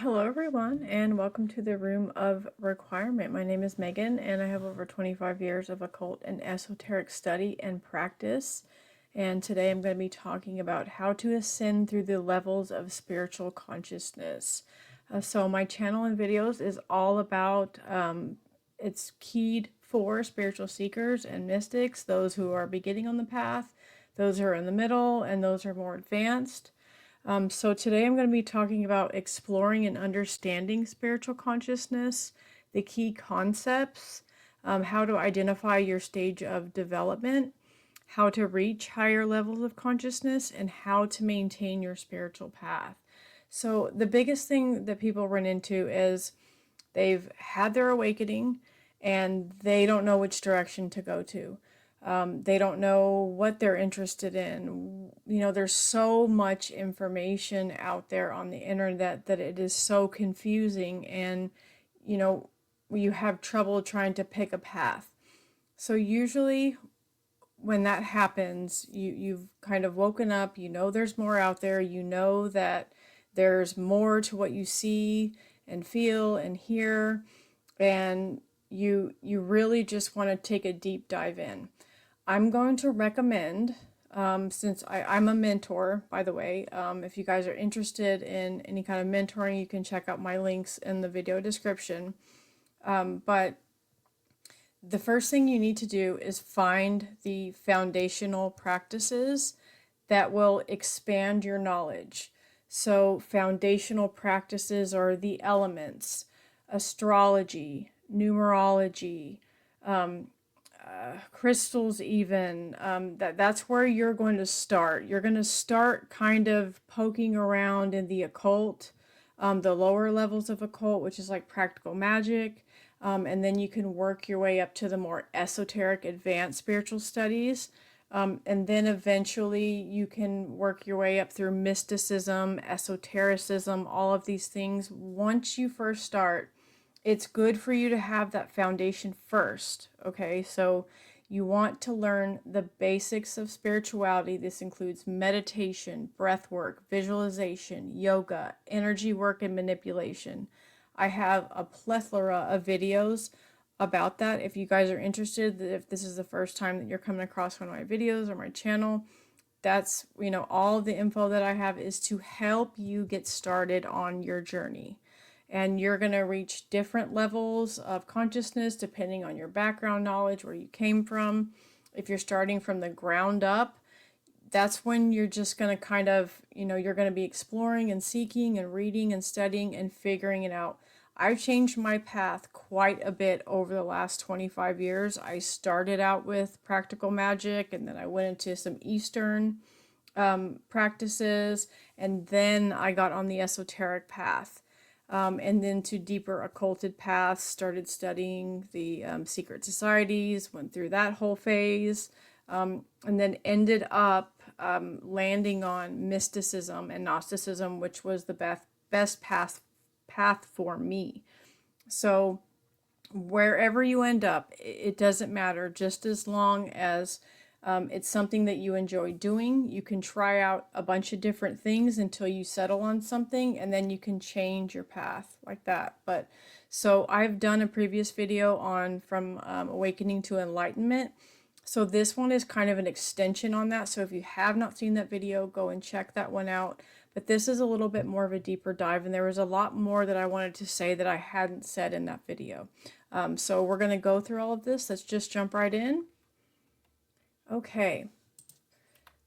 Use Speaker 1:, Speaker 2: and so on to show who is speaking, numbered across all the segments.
Speaker 1: Hello, everyone, and welcome to the Room of Requirement. My name is Megan, and I have over 25 years of occult and esoteric study and practice. And today I'm going to be talking about how to ascend through the levels of spiritual consciousness. So, my channel and videos is all about it's keyed for spiritual seekers and mystics, those who are beginning on the path, those who are in the middle, and those who are more advanced. So today I'm going to be talking about exploring and understanding spiritual consciousness, the key concepts, how to identify your stage of development, how to reach higher levels of consciousness, and how to maintain your spiritual path. So the biggest thing that people run into is they've had their awakening and they don't know which direction to go to. They don't know what they're interested in. You know, there's so much information out there on the internet that it is so confusing, and you know, you have trouble trying to pick a path. So usually when that happens, you've kind of woken up, you know there's more out there, you know that there's more to what you see and feel and hear, and you really just want to take a deep dive in. I'm going to recommend, since I'm a mentor, by the way, if you guys are interested in any kind of mentoring, you can check out my links in the video description. But the first thing you need to do is find the foundational practices that will expand your knowledge. So, foundational practices are the elements, astrology, numerology, crystals, even that's where you're going to start. You're going to start kind of poking around in the occult, the lower levels of occult, which is like practical magic, and then you can work your way up to the more esoteric advanced spiritual studies, and then eventually you can work your way up through mysticism, esotericism, all of these things. Once you first start, it's good for you to have that foundation first, okay? So you want to learn the basics of spirituality. This includes meditation, breath work, visualization, yoga, energy work, and manipulation. I have a plethora of videos about that. If you guys are interested, if this is the first time that you're coming across one of my videos or my channel, that's, you know, all the info that I have is to help you get started on your journey. And you're going to reach different levels of consciousness depending on your background knowledge, where you came from. If you're starting from the ground up, that's when you're just going to kind of, you know, you're going to be exploring and seeking and reading and studying and figuring it out. I've changed my path quite a bit over the last 25 years. I started out with practical magic, and then I went into some Eastern practices, and then I got on the esoteric path. And then to deeper occulted paths, started studying the secret societies, went through that whole phase, and then ended up landing on mysticism and Gnosticism, which was the best path for me. So wherever you end up, it doesn't matter, just as long as it's something that you enjoy doing. You can try out a bunch of different things until you settle on something, and then you can change your path like that. But so I've done a previous video on from awakening to enlightenment. So this one is kind of an extension on that. So if you have not seen that video, go and check that one out. But this is a little bit more of a deeper dive, and there was a lot more that I wanted to say that I hadn't said in that video. So we're going to go through all of this. Let's just jump right in. Okay,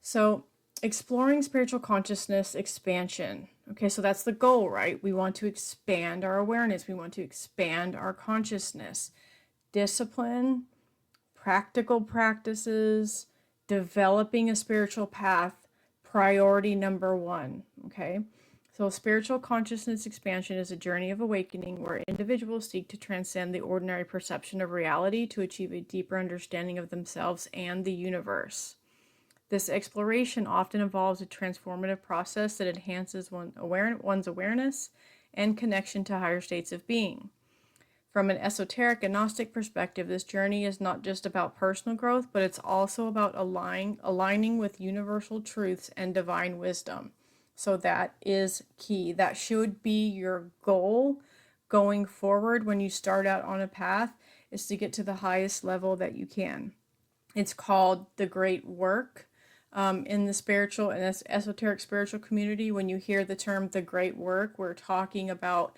Speaker 1: so exploring spiritual consciousness expansion. Okay, so that's the goal, right? We want to expand our awareness. We want to expand our consciousness. Discipline, practical practices, developing a spiritual path, priority number one. Okay, so spiritual consciousness expansion is a journey of awakening where individuals seek to transcend the ordinary perception of reality to achieve a deeper understanding of themselves and the universe. This exploration often involves a transformative process that enhances one's awareness and connection to higher states of being. From an esoteric and Gnostic perspective, this journey is not just about personal growth, but it's also about aligning with universal truths and divine wisdom. So that is key. That should be your goal going forward when you start out on a path, is to get to the highest level that you can. It's called the great work. In the spiritual and esoteric spiritual community, when you hear the term the great work, we're talking about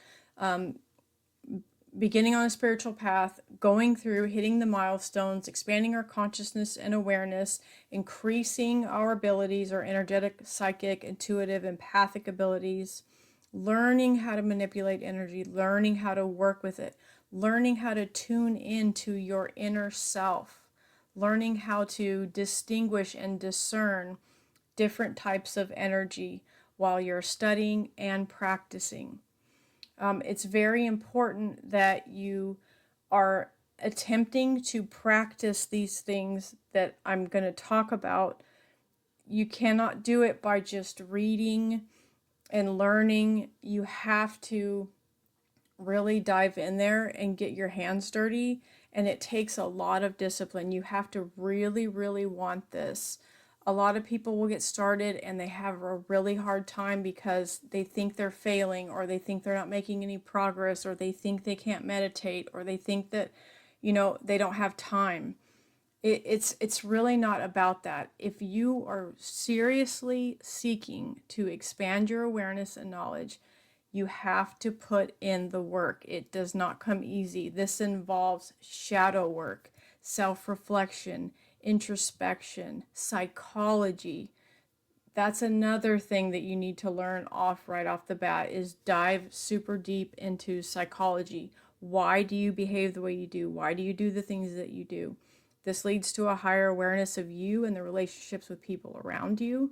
Speaker 1: beginning on a spiritual path, going through, hitting the milestones, expanding our consciousness and awareness, increasing our abilities, our energetic, psychic, intuitive, empathic abilities, learning how to manipulate energy, learning how to work with it, learning how to tune into your inner self, learning how to distinguish and discern different types of energy while you're studying and practicing. It's very important that you are attempting to practice these things that I'm going to talk about. You cannot do it by just reading and learning. You have to really dive in there and get your hands dirty, and it takes a lot of discipline. You have to really, really want this. A lot of people will get started and they have a really hard time because they think they're failing, or they think they're not making any progress, or they think they can't meditate, or they think that, they don't have time. It's really not about that. If you are seriously seeking to expand your awareness and knowledge, you have to put in the work. It does not come easy. This involves shadow work, self-reflection, introspection, psychology. That's another thing that you need to learn right off the bat, is dive super deep into psychology. Why do you behave the way you do? Why do you do the things that you do? This leads to a higher awareness of you and the relationships with people around you.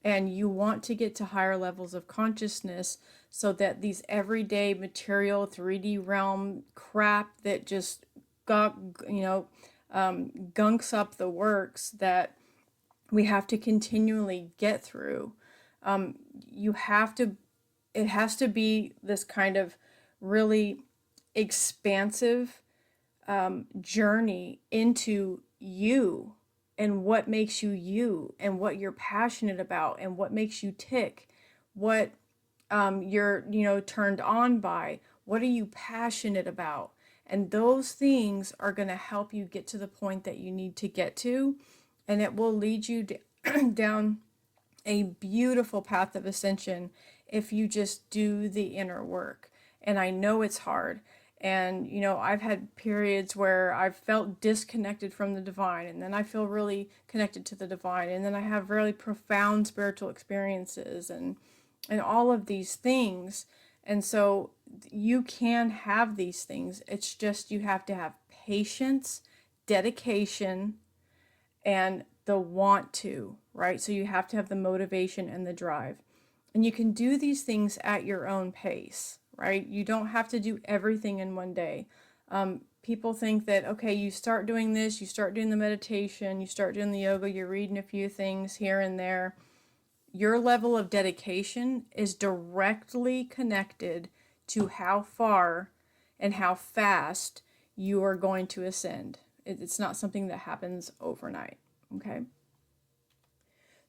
Speaker 1: And you want to get to higher levels of consciousness so that these everyday material 3D realm crap that just gunks up the works that we have to continually get through. It has to be this kind of really expansive journey into you, and what makes you you, and what you're passionate about, and what makes you tick, what you're turned on by, what are you passionate about. And those things are going to help you get to the point that you need to get to, and it will lead you down a beautiful path of ascension if you just do the inner work. And I know it's hard. And, I've had periods where I've felt disconnected from the divine, and then I feel really connected to the divine. And then I have really profound spiritual experiences and all of these things. And so you can have these things. It's just you have to have patience, dedication, and the want to, right? So you have to have the motivation and the drive. And you can do these things at your own pace, right? You don't have to do everything in one day. People think that, okay, you start doing this, you start doing the meditation, you start doing the yoga, you're reading a few things here and there. Your level of dedication is directly connected to how far and how fast you are going to ascend. It's not something that happens overnight, okay?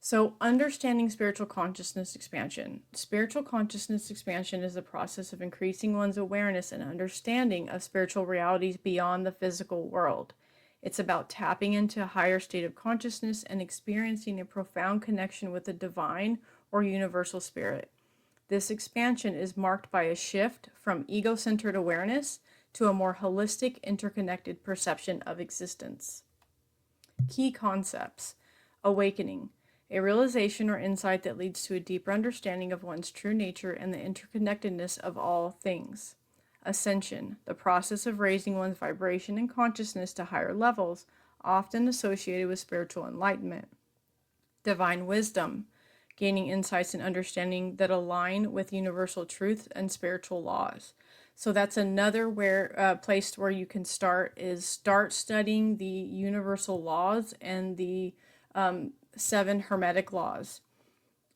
Speaker 1: So, understanding spiritual consciousness expansion. Spiritual consciousness expansion is the process of increasing one's awareness and understanding of spiritual realities beyond the physical world. It's about tapping into a higher state of consciousness and experiencing a profound connection with the divine or universal spirit. This expansion is marked by a shift from ego-centered awareness to a more holistic, interconnected perception of existence. Key concepts. Awakening. A realization or insight that leads to a deeper understanding of one's true nature and the interconnectedness of all things. Ascension, the process of raising one's vibration and consciousness to higher levels, often associated with spiritual enlightenment. Divine wisdom, gaining insights and understanding that align with universal truth and spiritual laws. So that's another place where you can start studying the universal laws and the 7 hermetic laws.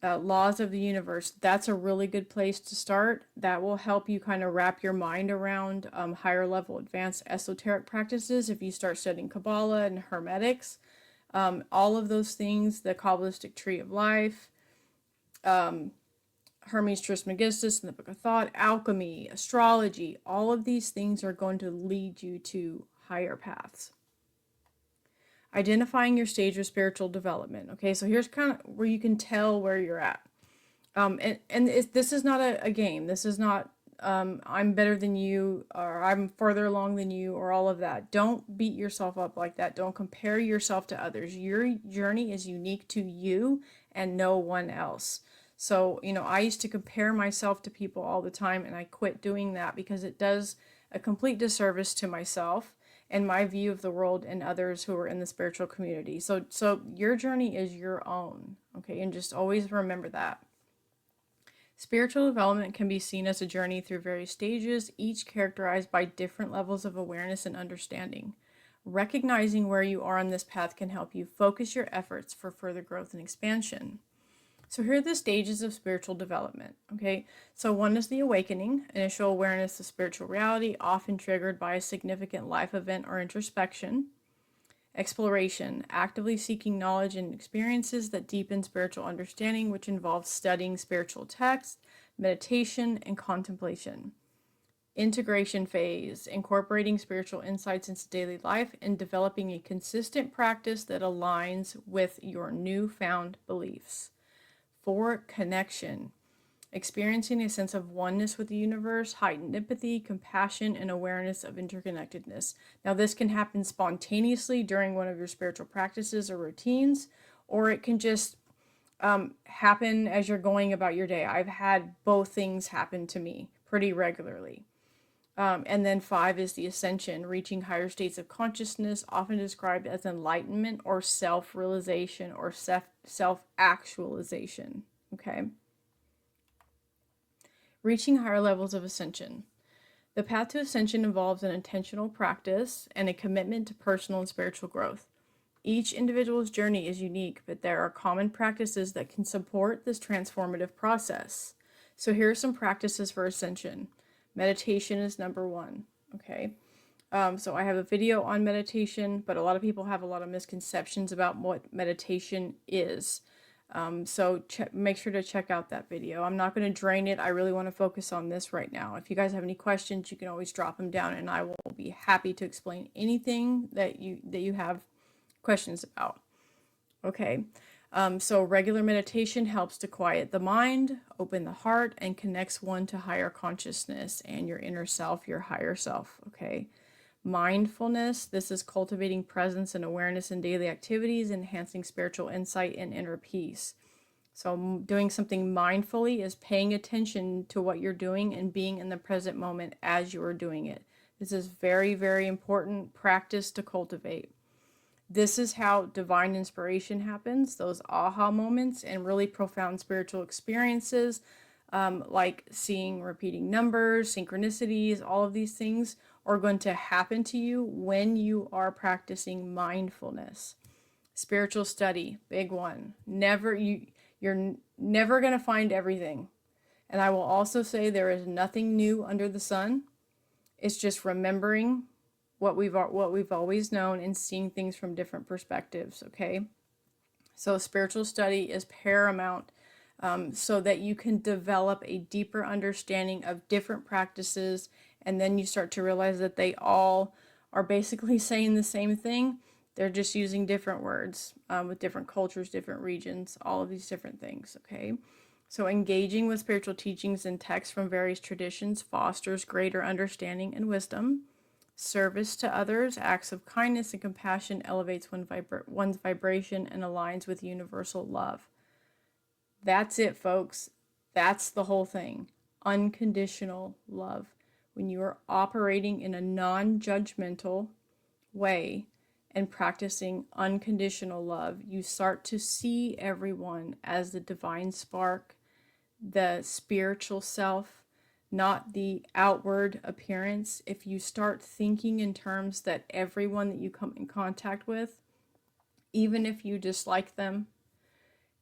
Speaker 1: Laws of the universe. That's a really good place to start. That will help you kind of wrap your mind around higher level advanced esoteric practices if you start studying Kabbalah and Hermetics. All of those things, the Kabbalistic tree of life, Hermes Trismegistus in the Book of Thought, alchemy, astrology, all of these things are going to lead you to higher paths. Identifying your stage of spiritual development. Okay, so here's kind of where you can tell where you're at. This is not a game. This is not I'm better than you, or I'm further along than you, or all of that. Don't beat yourself up like that. Don't compare yourself to others. Your journey is unique to you and no one else. So, I used to compare myself to people all the time, and I quit doing that because it does a complete disservice to myself and my view of the world and others who are in the spiritual community. So your journey is your own, okay? And just always remember that. Spiritual development can be seen as a journey through various stages, each characterized by different levels of awareness and understanding. Recognizing where you are on this path can help you focus your efforts for further growth and expansion. So here are the stages of spiritual development, okay? So one is the awakening, initial awareness of spiritual reality, often triggered by a significant life event or introspection. Exploration, actively seeking knowledge and experiences that deepen spiritual understanding, which involves studying spiritual texts, meditation, and contemplation. Integration phase, incorporating spiritual insights into daily life and developing a consistent practice that aligns with your newfound beliefs. 4, connection, experiencing a sense of oneness with the universe, heightened empathy, compassion, and awareness of interconnectedness. Now, this can happen spontaneously during one of your spiritual practices or routines, or it can just happen as you're going about your day. I've had both things happen to me pretty regularly. And then 5 is the ascension, reaching higher states of consciousness, often described as enlightenment or self-realization or self-actualization. Okay. Reaching higher levels of ascension. The path to ascension involves an intentional practice and a commitment to personal and spiritual growth. Each individual's journey is unique, but there are common practices that can support this transformative process. So here are some practices for ascension. Meditation is number 1, okay? So I have a video on meditation, but a lot of people have a lot of misconceptions about what meditation is. So make sure to check out that video. I'm not going to drain it. I really want to focus on this right now. If you guys have any questions, you can always drop them down and I will be happy to explain anything that you have questions about. Okay. So regular meditation helps to quiet the mind, open the heart, and connects one to higher consciousness and your inner self, your higher self. Okay. Mindfulness, this is cultivating presence and awareness in daily activities, enhancing spiritual insight and inner peace. So doing something mindfully is paying attention to what you're doing and being in the present moment as you are doing it. This is very, very important practice to cultivate. This is how divine inspiration happens, those aha moments and really profound spiritual experiences, like seeing repeating numbers, synchronicities, all of these things are going to happen to you when you are practicing mindfulness. Spiritual study, big one. You're never going to find everything. And I will also say there is nothing new under the sun. It's just remembering what we've always known and seeing things from different perspectives, okay? So spiritual study is paramount, so that you can develop a deeper understanding of different practices, and then you start to realize that they all are basically saying the same thing. They're just using different words, with different cultures, different regions, all of these different things, okay? So engaging with spiritual teachings and texts from various traditions fosters greater understanding and wisdom. Service to others, acts of kindness and compassion elevates one's vibration and aligns with universal love. That's it, folks. That's the whole thing. Unconditional love. When you are operating in a non-judgmental way and practicing unconditional love, you start to see everyone as the divine spark, the spiritual self, not the outward appearance. If you start thinking in terms that everyone that you come in contact with, even if you dislike them,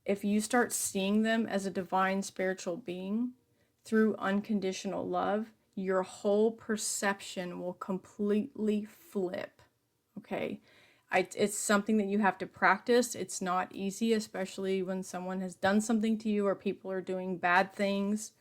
Speaker 1: if you start seeing them as a divine spiritual being through unconditional love, your whole perception will completely flip. Okay. It's something that you have to practice. It's not easy, especially when someone has done something to you or people are doing bad things.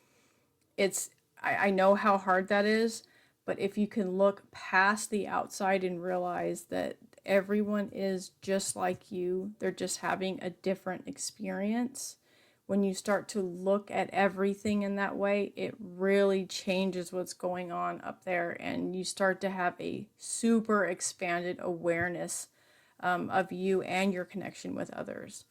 Speaker 1: I know how hard that is, but if you can look past the outside and realize that everyone is just like you, they're just having a different experience. When you start to look at everything in that way, it really changes what's going on up there, and you start to have a super expanded awareness of you and your connection with others.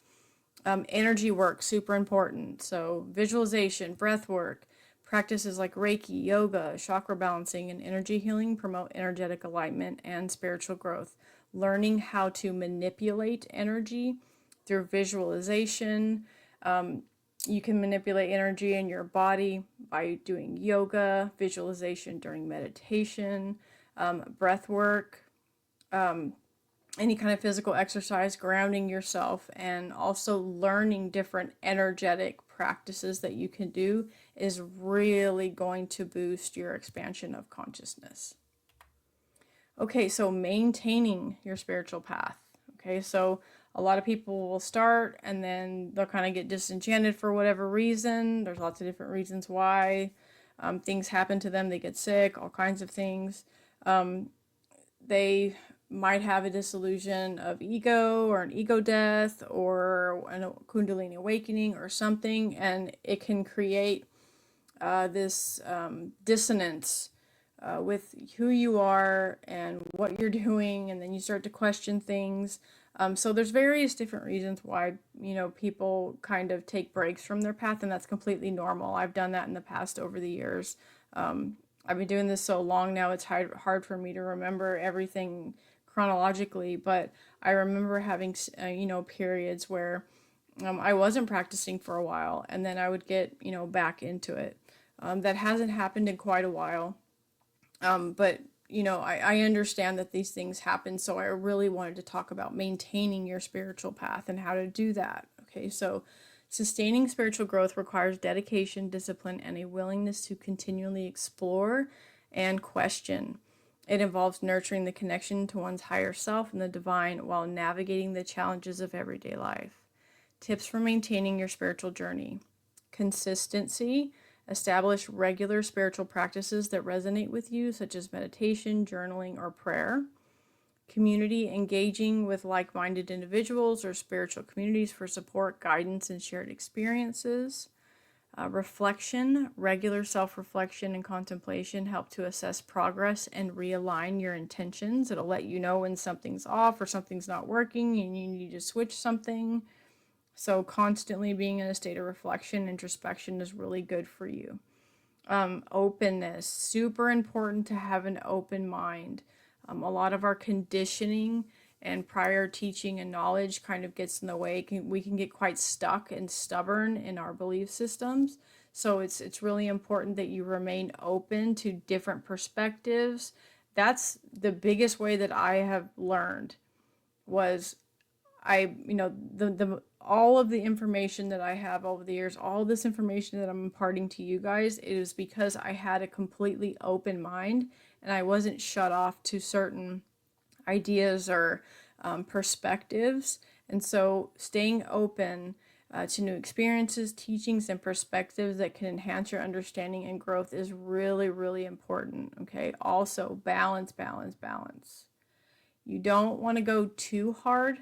Speaker 1: Energy work, super important. So visualization, breath work, practices like Reiki, yoga, chakra balancing, and energy healing promote energetic alignment and spiritual growth. Learning how to manipulate energy through visualization. You can manipulate energy in your body by doing yoga, visualization during meditation, breath work, any kind of physical exercise, grounding yourself, and also learning different energetic practices that you can do is really going to boost your expansion of consciousness. Okay, so maintaining your spiritual path. Okay, so a lot of people will start and then they'll kind of get disenchanted for whatever reason. There's lots of different reasons why. Things happen to them, they get sick, all kinds of things. They might have a disillusion of ego or an ego death or a kundalini awakening or something, and it can create this dissonance with who you are and what you're doing, and then you start to question things. So there's various different reasons why, people kind of take breaks from their path, and that's completely normal. I've done that in the past over the years. I've been doing this so long now, it's hard for me to remember everything chronologically, but I remember having, periods where I wasn't practicing for a while, and then I would get, back into it. That hasn't happened in quite a while. But I understand that these things happen, so I really wanted to talk about maintaining your spiritual path and how to do that. Okay, so sustaining spiritual growth requires dedication, discipline, and a willingness to continually explore and question. It involves nurturing the connection to one's higher self and the divine while navigating the challenges of everyday life. Tips for maintaining your spiritual journey: consistency. Establish regular spiritual practices that resonate with you, such as meditation, journaling, or prayer. Community. Engaging with like-minded individuals or spiritual communities for support, guidance, and shared experiences. Reflection. Regular self-reflection and contemplation help to assess progress and realign your intentions. It'll let you know when something's off or something's not working and you need to switch something. So constantly being in a state of reflection, introspection is really good for you. Openness, super important to have an open mind. A lot of our conditioning and prior teaching and knowledge kind of gets in the way. We can get quite stuck and stubborn in our belief systems. So it's really important that you remain open to different perspectives. That's the biggest way that I have learned was the all of the information that I have over the years, all this information that I'm imparting to you guys, it is because I had a completely open mind and I wasn't shut off to certain ideas or perspectives. And so staying open to new experiences, teachings, and perspectives that can enhance your understanding and growth is really, really important. Okay. Also, balance, balance, balance. You don't want to go too hard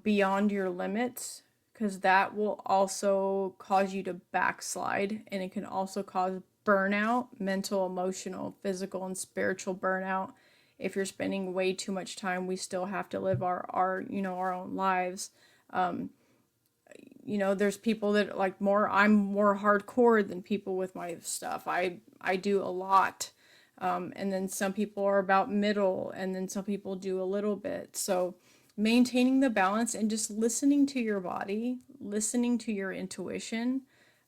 Speaker 1: beyond your limits, because that will also cause you to backslide, and it can also cause burnout, mental, emotional, physical, and spiritual burnout. If you're spending way too much time, we still have to live our own lives. There's people that like I'm more hardcore than people with my stuff. I do a lot. And then some people are about middle, and then some people do a little bit. So maintaining the balance and just listening to your body, listening to your intuition,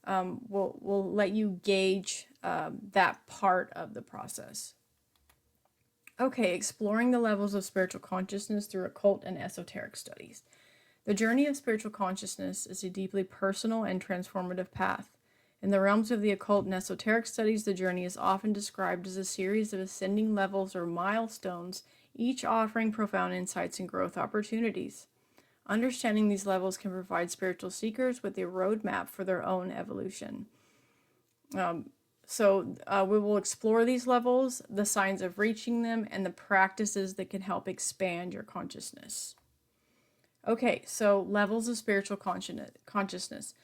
Speaker 1: will let you gauge that part of the process. Okay, exploring the levels of spiritual consciousness through occult and esoteric studies. The journey of spiritual consciousness is a deeply personal and transformative path. In the realms of the occult and esoteric studies, the journey is often described as a series of ascending levels or milestones each offering profound insights and growth opportunities. Understanding these levels can provide spiritual seekers with a roadmap for their own evolution. We will explore these levels, the signs of reaching them, and the practices that can help expand your consciousness. Okay, so levels of spiritual consciousness.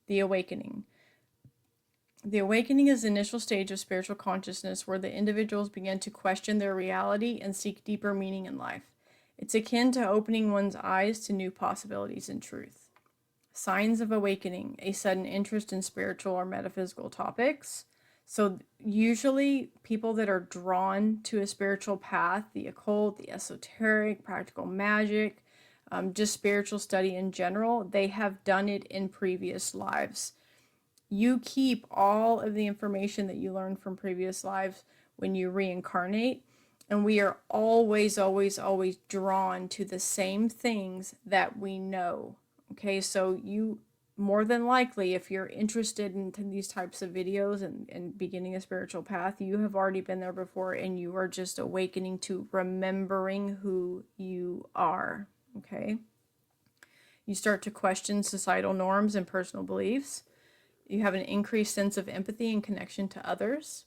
Speaker 1: The awakening. The awakening is the initial stage of spiritual consciousness where the individuals begin to question their reality and seek deeper meaning in life. It's akin to opening one's eyes to new possibilities and truth. Signs of awakening, a sudden interest in spiritual or metaphysical topics. So usually people that are drawn to a spiritual path, the occult, the esoteric, practical magic, just spiritual study in general, they have done it in previous lives. You keep all of the information that you learned from previous lives when you reincarnate. And we are always, always, always drawn to the same things that we know. Okay, so you more than likely, if you're interested in these types of videos and beginning a spiritual path, you have already been there before and you are just awakening to remembering who you are. Okay, you start to question societal norms and personal beliefs. You have an increased sense of empathy and connection to others.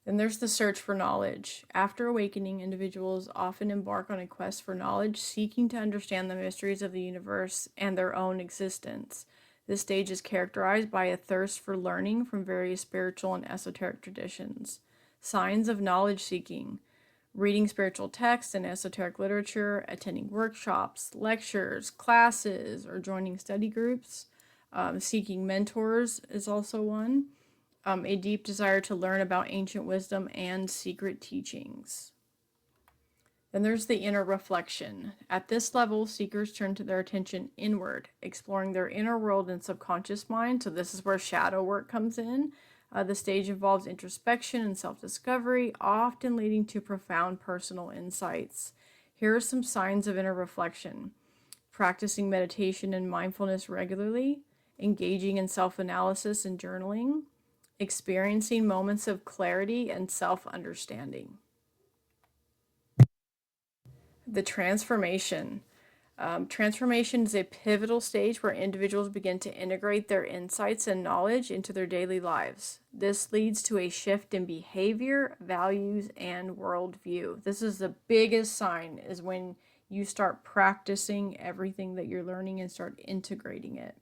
Speaker 1: Then there's the search for knowledge. After awakening, individuals often embark on a quest for knowledge, seeking to understand the mysteries of the universe and their own existence. This stage is characterized by a thirst for learning from various spiritual and esoteric traditions. Signs of knowledge seeking. Reading spiritual texts and esoteric literature, attending workshops, lectures, classes, or joining study groups. Seeking mentors is also one. A deep desire to learn about ancient wisdom and secret teachings. Then there's the inner reflection. At this level, seekers turn to their attention inward, exploring their inner world and subconscious mind. So this is where shadow work comes in. The stage involves introspection and self-discovery, often leading to profound personal insights. Here are some signs of inner reflection. Practicing meditation and mindfulness regularly, engaging in self-analysis and journaling, experiencing moments of clarity and self-understanding. The transformation. Transformation is a pivotal stage where individuals begin to integrate their insights and knowledge into their daily lives. This leads to a shift in behavior, values, and worldview. This is the biggest sign, is when you start practicing everything that you're learning and start integrating it.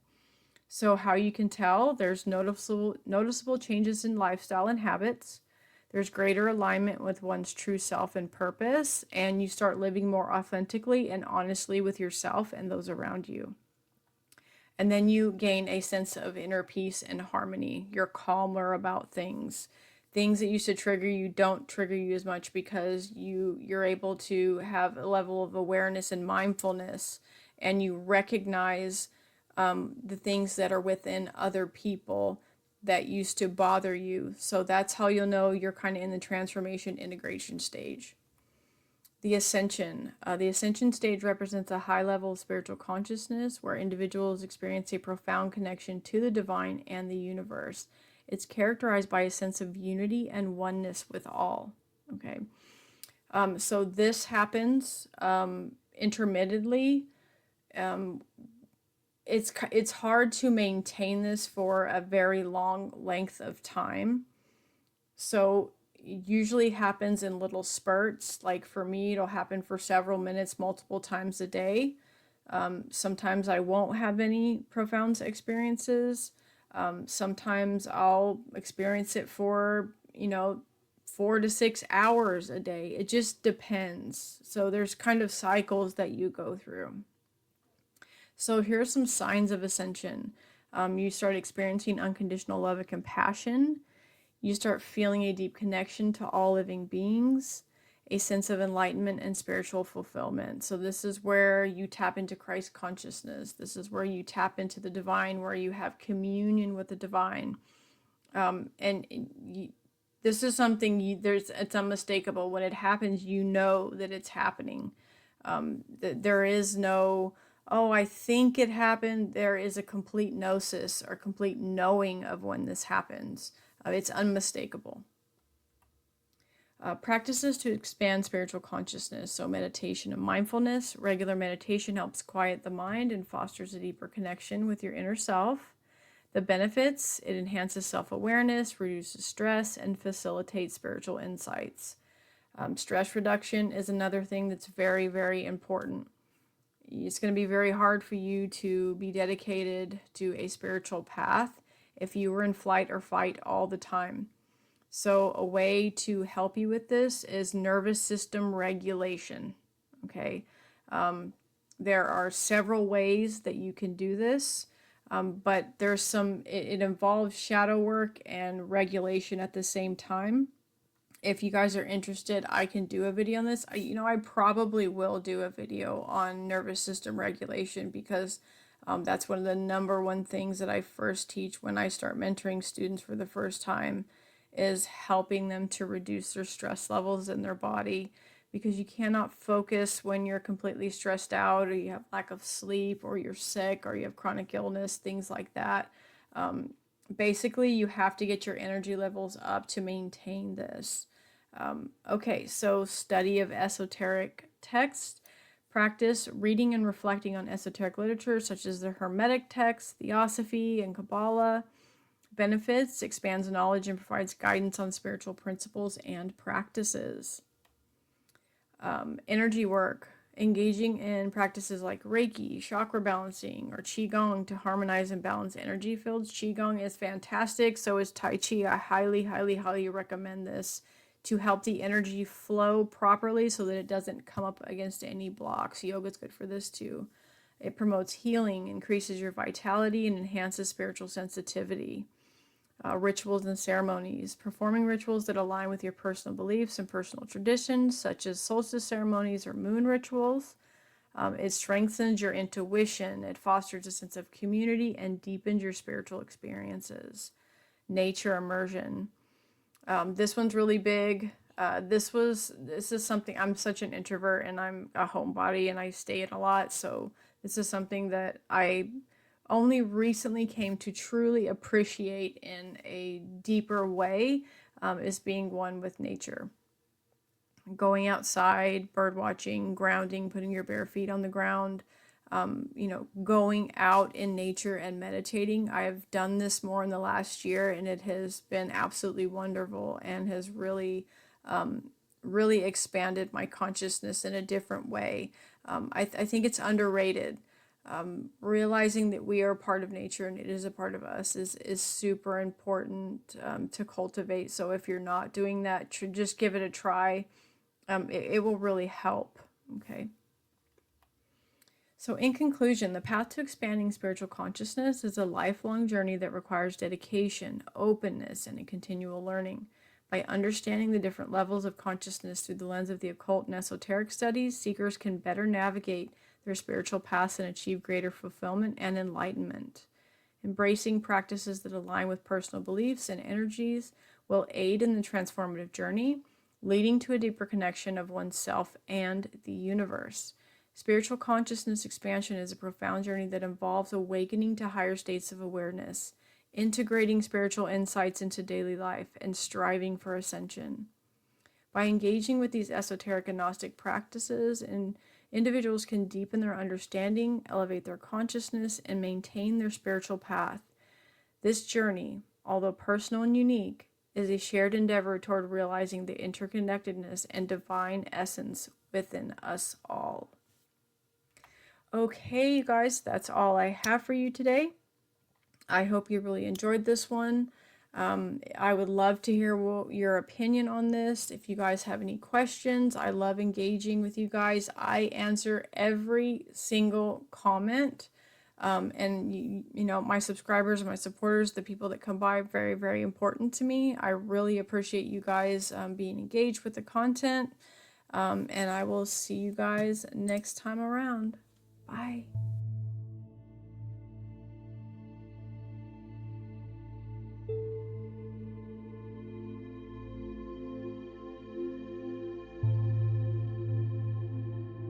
Speaker 1: So how you can tell, there's noticeable changes in lifestyle and habits. There's greater alignment with one's true self and purpose, and you start living more authentically and honestly with yourself and those around you. And then you gain a sense of inner peace and harmony. You're calmer about things. Things that used to trigger you don't trigger you as much because you're able to have a level of awareness and mindfulness, and you recognize the things that are within other people that used to bother you. So that's how you'll know you're kind of in the transformation integration stage. The ascension. The ascension stage represents a high level of spiritual consciousness where individuals experience a profound connection to the divine and the universe. It's characterized by a sense of unity and oneness with all. Okay. So this happens intermittently. It's hard to maintain this for a very long length of time. So it usually happens in little spurts. Like for me, it'll happen for several minutes, multiple times a day. Sometimes I won't have any profound experiences. Sometimes I'll experience it for, 4 to 6 hours a day. It just depends. So there's kind of cycles that you go through. So here are some signs of ascension. You start experiencing unconditional love and compassion. You start feeling a deep connection to all living beings, a sense of enlightenment and spiritual fulfillment. So this is where you tap into Christ consciousness. This is where you tap into the divine, where you have communion with the divine. This is something it's unmistakable. When it happens, you know that it's happening. There is no, oh, I think it happened. There is a complete gnosis or complete knowing of when this happens. It's unmistakable. Practices to expand spiritual consciousness. So meditation and mindfulness. Regular meditation helps quiet the mind and fosters a deeper connection with your inner self. The benefits: it enhances self-awareness, reduces stress, and facilitates spiritual insights. Stress reduction is another thing that's very, very important. It's going to be very hard for you to be dedicated to a spiritual path if you were in flight or fight all the time. So a way to help you with this is nervous system regulation. Okay. There are several ways that you can do this, but it involves shadow work and regulation at the same time. If you guys are interested, I can do a video on this. I probably will do a video on nervous system regulation because that's one of the number one things that I first teach when I start mentoring students for the first time, is helping them to reduce their stress levels in their body, because you cannot focus when you're completely stressed out, or you have lack of sleep, or you're sick, or you have chronic illness, things like that. Basically, you have to get your energy levels up to maintain this. Okay, so study of esoteric texts. Practice reading and reflecting on esoteric literature, such as the Hermetic texts, Theosophy, and Kabbalah. Benefits: expands knowledge and provides guidance on spiritual principles and practices. Energy work. Engaging in practices like Reiki, chakra balancing, or Qigong to harmonize and balance energy fields. Qigong is fantastic, so is Tai Chi. I highly, highly, highly recommend this to help the energy flow properly so that it doesn't come up against any blocks. Yoga is good for this too. It promotes healing, increases your vitality, and enhances spiritual sensitivity. Rituals and ceremonies. Performing rituals that align with your personal beliefs and personal traditions, such as solstice ceremonies or moon rituals. It strengthens your intuition. It fosters a sense of community and deepens your spiritual experiences. Nature immersion. This one's really big. This is something, I'm such an introvert and I'm a homebody and I stay in a lot. So this is something that I only recently came to truly appreciate in a deeper way, is being one with nature. Going outside, bird watching, grounding, putting your bare feet on the ground, going out in nature and meditating. I've done this more in the last year and it has been absolutely wonderful and has really, really expanded my consciousness in a different way. I think it's underrated. Realizing that we are part of nature and it is a part of us is super important to cultivate. So if you're not doing that, just give it a try. It will really help. Okay. So in conclusion, the path to expanding spiritual consciousness is a lifelong journey that requires dedication, openness, and a continual learning. By understanding the different levels of consciousness through the lens of the occult and esoteric studies, seekers can better navigate their spiritual paths and achieve greater fulfillment and enlightenment. Embracing practices that align with personal beliefs and energies will aid in the transformative journey, leading to a deeper connection of oneself and the universe. Spiritual consciousness expansion is a profound journey that involves awakening to higher states of awareness, integrating spiritual insights into daily life, and striving for ascension. By engaging with these esoteric and Gnostic practices, individuals can deepen their understanding, elevate their consciousness, and maintain their spiritual path. This journey, although personal and unique, is a shared endeavor toward realizing the interconnectedness and divine essence within us all. Okay, you guys, that's all I have for you today. I hope you really enjoyed this one. I would love to hear your opinion on this. If you guys have any questions, I love engaging with you guys. I answer every single comment. And my subscribers, my supporters, the people that come by, very, very important to me. I really appreciate you guys being engaged with the content. And I will see you guys next time around. Bye.